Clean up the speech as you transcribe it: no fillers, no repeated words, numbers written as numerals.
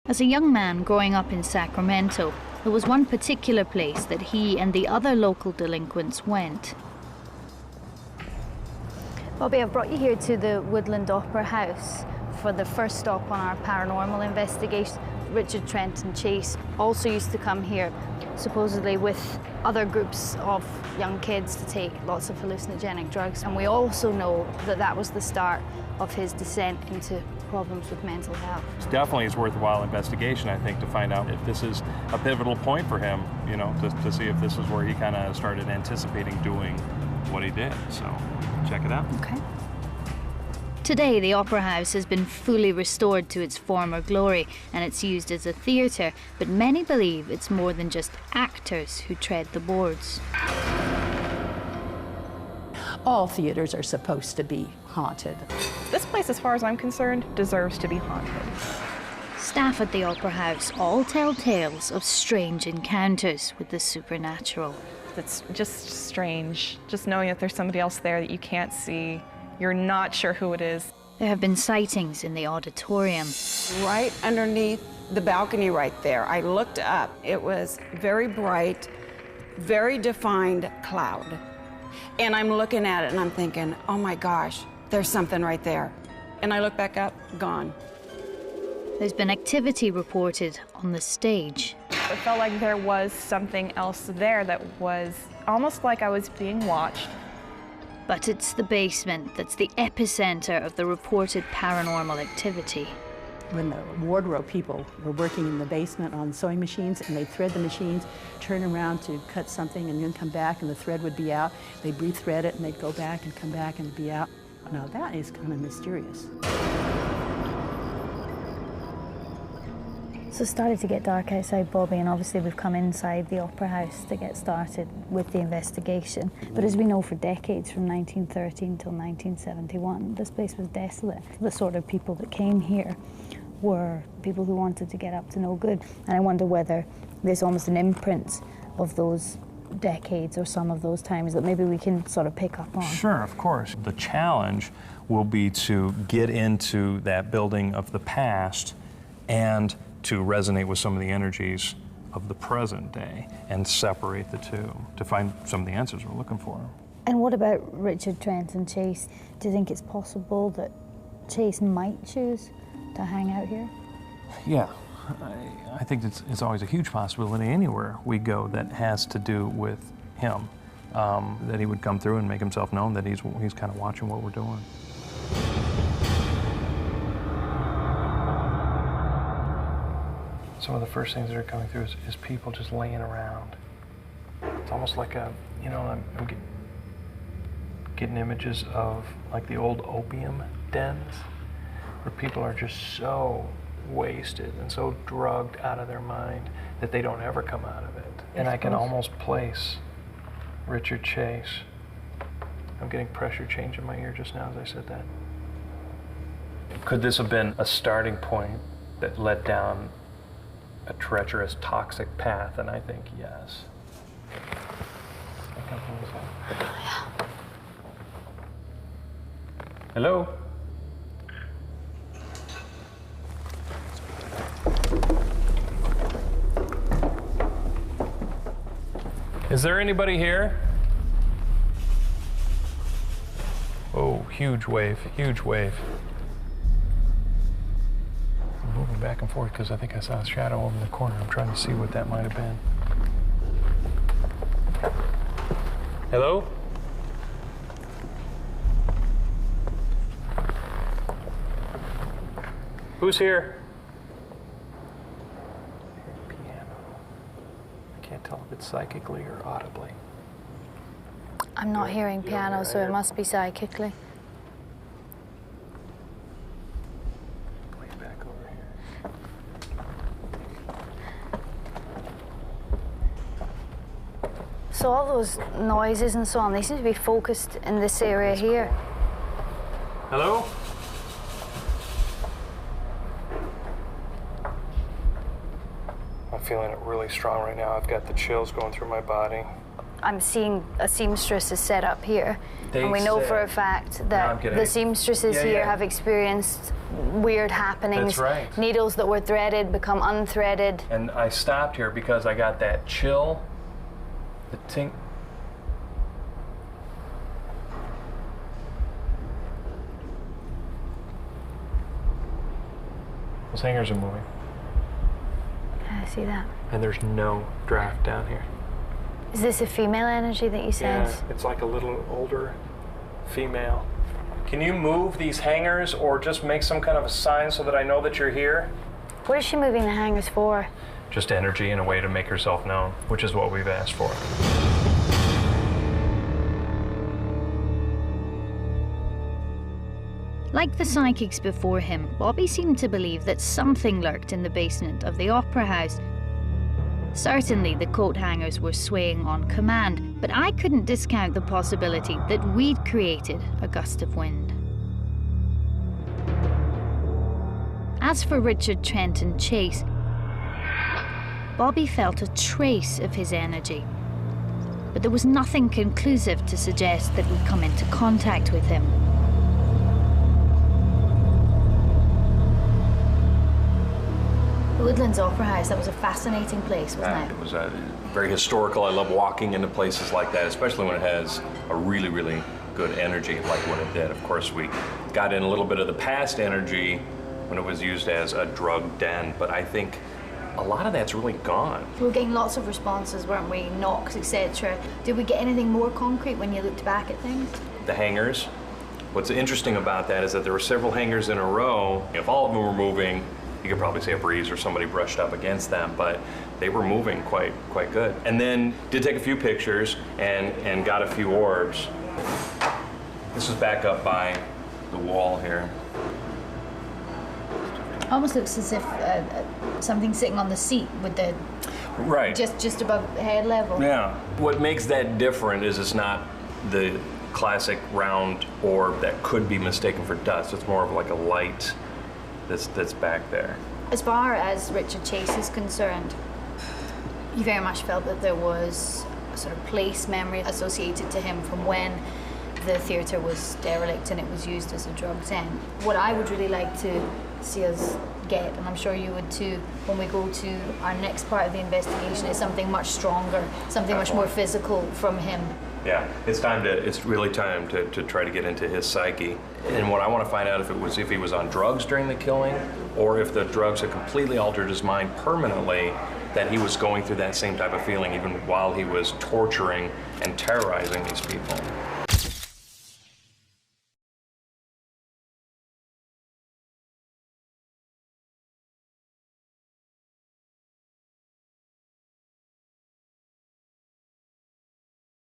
As a young man growing up in Sacramento, there was one particular place that he and the other local delinquents went. Bobby, I've brought you here to the Woodland Opera House for the first stop on our paranormal investigation. Richard Trenton Chase also used to come here, supposedly with other groups of young kids to take lots of hallucinogenic drugs. And we also know that that was the start of his descent into problems with mental health. It's definitely a worthwhile investigation, I think, to find out if this is a pivotal point for him, you know, to see if this is where he kind of started anticipating doing what he did. So check it out. Okay. Today, the Opera House has been fully restored to its former glory, and it's used as a theatre, but many believe it's more than just actors who tread the boards. All theaters are supposed to be haunted. This place, as far as I'm concerned, deserves to be haunted. Staff at the Opera House all tell tales of strange encounters with the supernatural. It's just strange, just knowing that there's somebody else there that you can't see. You're not sure who it is. There have been sightings in the auditorium. Right underneath the balcony right there, I looked up. It was very bright, very defined cloud. And I'm looking at it and I'm thinking, oh my gosh, there's something right there. And I look back up, gone. There's been activity reported on the stage. It felt like there was something else there that was almost like I was being watched. But it's the basement that's the epicenter of the reported paranormal activity. When the wardrobe people were working in the basement on sewing machines, and they'd thread the machines, turn around to cut something, and then come back, and the thread would be out. They'd re-thread it, and they'd go back and come back and be out. Now that is kind of mysterious. So it started to get dark outside, Bobby, and obviously we've come inside the Opera House to get started with the investigation. But as we know, for decades, from 1913 till 1971, this place was desolate. The sort of people that came here were people who wanted to get up to no good. And I wonder whether there's almost an imprint of those decades or some of those times that maybe we can sort of pick up on. Sure, of course. The challenge will be to get into that building of the past and to resonate with some of the energies of the present day and separate the two to find some of the answers we're looking for. And what about Richard Trenton Chase? Do you think it's possible that Chase might choose to hang out here? Yeah, I think it's always a huge possibility anywhere we go that has to do with him, that he would come through and make himself known, that he's kind of watching what we're doing. Some of the first things that are coming through is people just laying around. It's almost like you know, I'm getting images of like the old opium dens, where people are just so wasted and so drugged out of their mind that they don't ever come out of it. And I can almost place Richard Chase. I'm getting pressure change in my ear just now as I said that. Could this have been a starting point that led down a treacherous, toxic path? And I think yes. Hello? Is there anybody here? Oh, huge wave, huge wave. I'm moving back and forth because I think I saw a shadow over in the corner. I'm trying to see what that might have been. Hello? Who's here? Can't tell if it's psychically or audibly. I'm not hearing piano, so it must be psychically. Way back over here. So all those noises and so on, they seem to be focused in this area here. Hello? I'm feeling it really strong right now. I've got the chills going through my body. I'm seeing a seamstress is set up here. They and we know said- for a fact No, I'm that kidding. the seamstresses Yeah, here yeah. have experienced weird happenings. That's right. Needles that were threaded become unthreaded. And I stopped here because I got that chill, the tink. Those hangers are moving, I see that. and there's no draft down here. Is this a female energy that you sense? Yeah, it's like a little older female. Can you move these hangers or just make some kind of a sign so that I know that you're here? What is she moving the hangers for? Just energy and a way to make herself known, which is what we've asked for. Like the psychics before him, Bobby seemed to believe that something lurked in the basement of the Opera House. Certainly the coat hangers were swaying on command, but I couldn't discount the possibility that we'd created a gust of wind. As for Richard Trenton Chase, Bobby felt a trace of his energy, but there was nothing conclusive to suggest that we'd come into contact with him. The Woodlands Opera House, that was a fascinating place, wasn't it? It was very historical. I love walking into places like that, especially when it has a really, really good energy like what it did. Of course, we got in a little bit of the past energy when it was used as a drug den, but I think a lot of that's really gone. We were getting lots of responses, weren't we? Knocks, etc. Did we get anything more concrete when you looked back at things? The hangers. What's interesting about that is that there were several hangers in a row. If all of them were moving, you could probably say a breeze or somebody brushed up against them, but they were moving quite good. And then did take a few pictures and got a few orbs. This is back up by the wall here. Almost looks as if something sitting on the seat with the Right. just above head level. Yeah. What makes that different is it's not the classic round orb that could be mistaken for dust. It's more of like a light that's back there. As far as Richard Chase is concerned, you very much felt that there was a sort of place memory associated to him from when the theatre was derelict and it was used as a drug den. What I would really like to see us get, and I'm sure you would too, when we go to our next part of the investigation, is something much stronger, something much more physical from him. Yeah, it's really time to try to get into his psyche. And what I want to find out if he was on drugs during the killing, or if the drugs had completely altered his mind permanently, that he was going through that same type of feeling even while he was torturing and terrorizing these people.